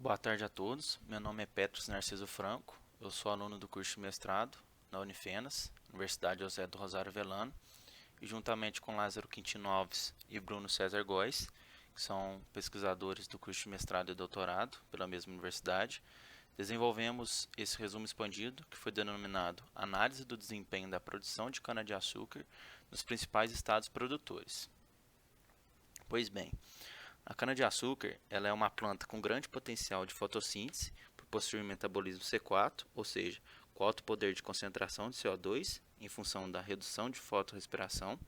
Boa tarde a todos. Meu nome é Petros Narciso Franco. Eu sou aluno do curso de mestrado na Unifenas, Universidade José do Rosário Velano, e juntamente com Lázaro Quintino Alves e Bruno César Góes, que são pesquisadores do curso de mestrado e doutorado pela mesma universidade, desenvolvemos esse resumo expandido que foi denominado Análise do desempenho da produção de cana-de-açúcar nos principais estados produtores. Pois bem, a cana-de-açúcar ela é uma planta com grande potencial de fotossíntese por possuir metabolismo C4, ou seja, com alto poder de concentração de CO2 em função da redução de fotorrespiração,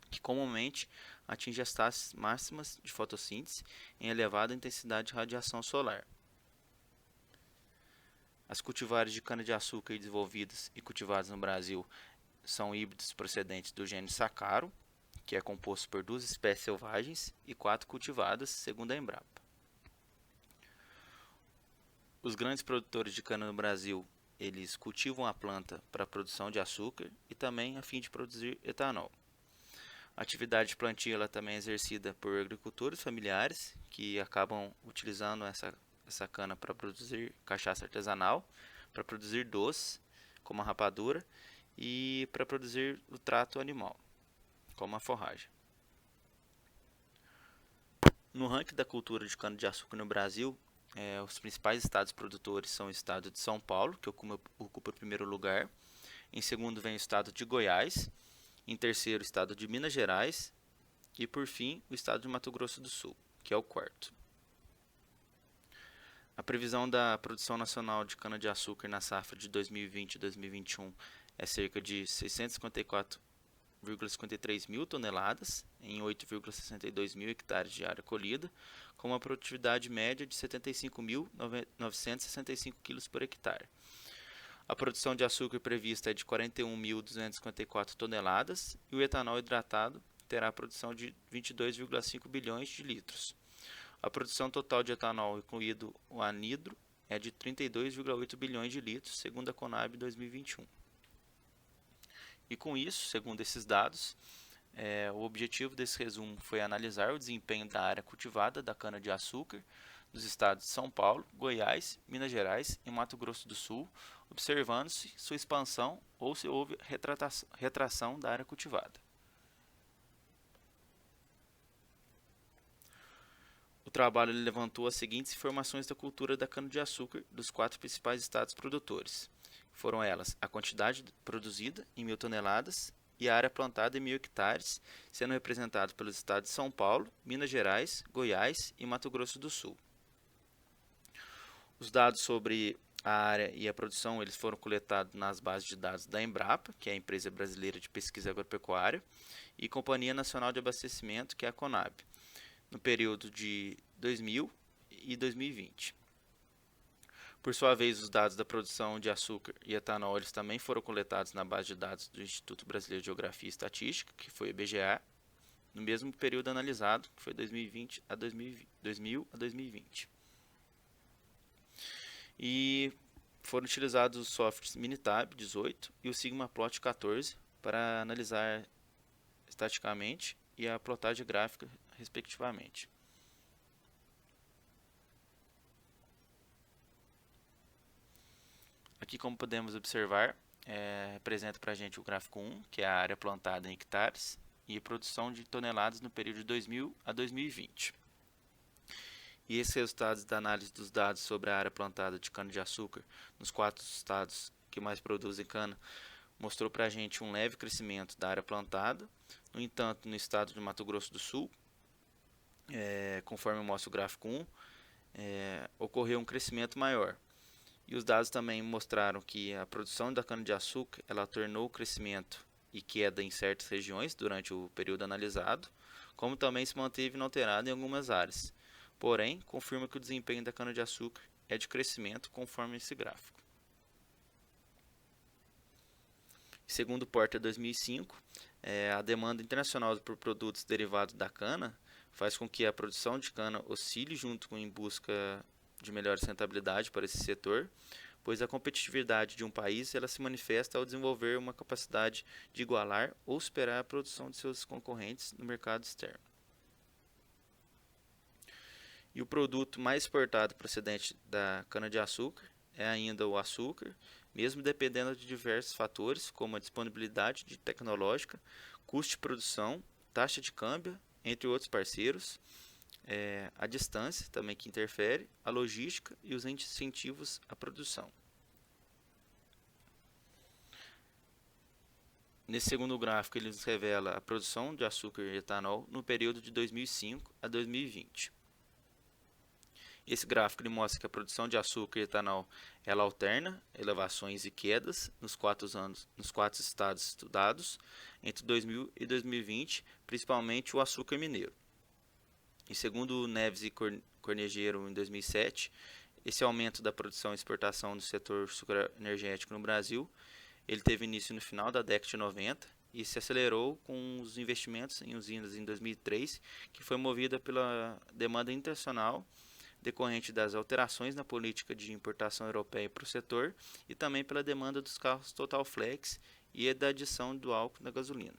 que comumente atinge as taxas máximas de fotossíntese em elevada intensidade de radiação solar. As cultivares de cana-de-açúcar desenvolvidas e cultivadas no Brasil são híbridos procedentes do gênero Sacaro, que é composto por 2 espécies selvagens e 4 cultivadas, segundo a Embrapa. Os grandes produtores de cana no Brasil, eles cultivam a planta para a produção de açúcar e também a fim de produzir etanol. A atividade de plantio ela também é exercida por agricultores familiares que acabam utilizando essa cana para produzir cachaça artesanal, para produzir doce, como a rapadura, e para produzir o trato animal, como a forragem. No ranking da cultura de cana-de-açúcar no Brasil, os principais estados produtores são o estado de São Paulo, que ocupa o primeiro lugar. Em segundo vem o estado de Goiás. Em terceiro, o estado de Minas Gerais. E por fim, o estado de Mato Grosso do Sul, que é o quarto. A previsão da produção nacional de cana-de-açúcar na safra de 2020 e 2021 é cerca de 654,53 mil toneladas em 8,62 mil hectares de área colhida, com uma produtividade média de 75.965 kg por hectare. A produção de açúcar prevista é de 41.254 toneladas e o etanol hidratado terá a produção de 22,5 bilhões de litros. A produção total de etanol, incluído o anidro, é de 32,8 bilhões de litros, segundo a Conab 2021. E com isso, segundo esses dados, o objetivo desse resumo foi analisar o desempenho da área cultivada da cana-de-açúcar nos estados de São Paulo, Goiás, Minas Gerais e Mato Grosso do Sul, observando-se sua expansão ou se houve retração da área cultivada. O trabalho levantou as seguintes informações da cultura da cana-de-açúcar dos 4 principais estados produtores. Foram elas a quantidade produzida em 1.000 toneladas e a área plantada em 1.000 hectares, sendo representado pelos estados de São Paulo, Minas Gerais, Goiás e Mato Grosso do Sul. Os dados sobre a área e a produção eles foram coletados nas bases de dados da Embrapa, que é a Empresa Brasileira de Pesquisa Agropecuária, e Companhia Nacional de Abastecimento, que é a Conab, no período de 2000 e 2020. Por sua vez, os dados da produção de açúcar e etanol eles também foram coletados na base de dados do Instituto Brasileiro de Geografia e Estatística, que foi o IBGE, no mesmo período analisado, que foi 2020 a 2000 a 2020. E foram utilizados os softwares Minitab 18 e o Sigmaplot 14 para analisar estaticamente e a plotagem gráfica, respectivamente. Aqui, como podemos observar, representa para a gente o gráfico 1, que é a área plantada em hectares, e a produção de toneladas no período de 2000 a 2020. E esses resultados da análise dos dados sobre a área plantada de cana-de-açúcar nos 4 estados que mais produzem cana mostrou para a gente um leve crescimento da área plantada. No entanto, no estado de Mato Grosso do Sul, conforme mostra o gráfico 1, ocorreu um crescimento maior. E os dados também mostraram que a produção da cana-de-açúcar ela tornou o crescimento e queda em certas regiões durante o período analisado, como também se manteve inalterado em algumas áreas. Porém, confirma que o desempenho da cana-de-açúcar é de crescimento conforme esse gráfico. Segundo o Porter 2005, a demanda internacional por produtos derivados da cana faz com que a produção de cana oscile junto com em busca de melhor rentabilidade para esse setor, pois a competitividade de um país ela se manifesta ao desenvolver uma capacidade de igualar ou superar a produção de seus concorrentes no mercado externo. E o produto mais exportado procedente da cana-de-açúcar é ainda o açúcar, mesmo dependendo de diversos fatores, como a disponibilidade tecnológica, custo de produção, taxa de câmbio, entre outros parceiros, a distância também que interfere, a logística e os incentivos à produção. Nesse segundo gráfico, ele nos revela a produção de açúcar e etanol no período de 2005 a 2020. Esse gráfico ele mostra que a produção de açúcar e etanol ela alterna elevações e quedas nos 4 estados estudados entre 2000 e 2020, principalmente o açúcar mineiro. E segundo Neves e Cornejeiro, em 2007, esse aumento da produção e exportação do setor sucroenergético no Brasil, ele teve início no final da década de 90 e se acelerou com os investimentos em usinas em 2003, que foi movida pela demanda internacional decorrente das alterações na política de importação europeia para o setor e também pela demanda dos carros Total Flex e da adição do álcool na gasolina.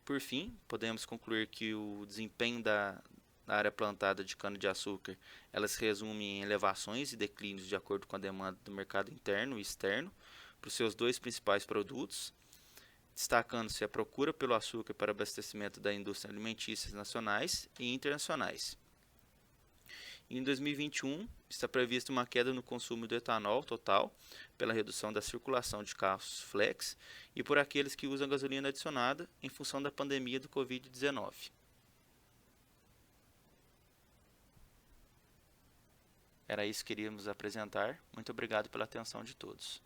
Por fim, podemos concluir que o desempenho da área plantada de cana-de-açúcar ela se resume em elevações e declínios de acordo com a demanda do mercado interno e externo para os seus dois principais produtos, destacando-se a procura pelo açúcar para abastecimento da indústria alimentícia nacionais e internacionais. Em 2021, está prevista uma queda no consumo do etanol total, pela redução da circulação de carros flex e por aqueles que usam gasolina adicionada em função da pandemia do Covid-19. Era isso que queríamos apresentar. Muito obrigado pela atenção de todos.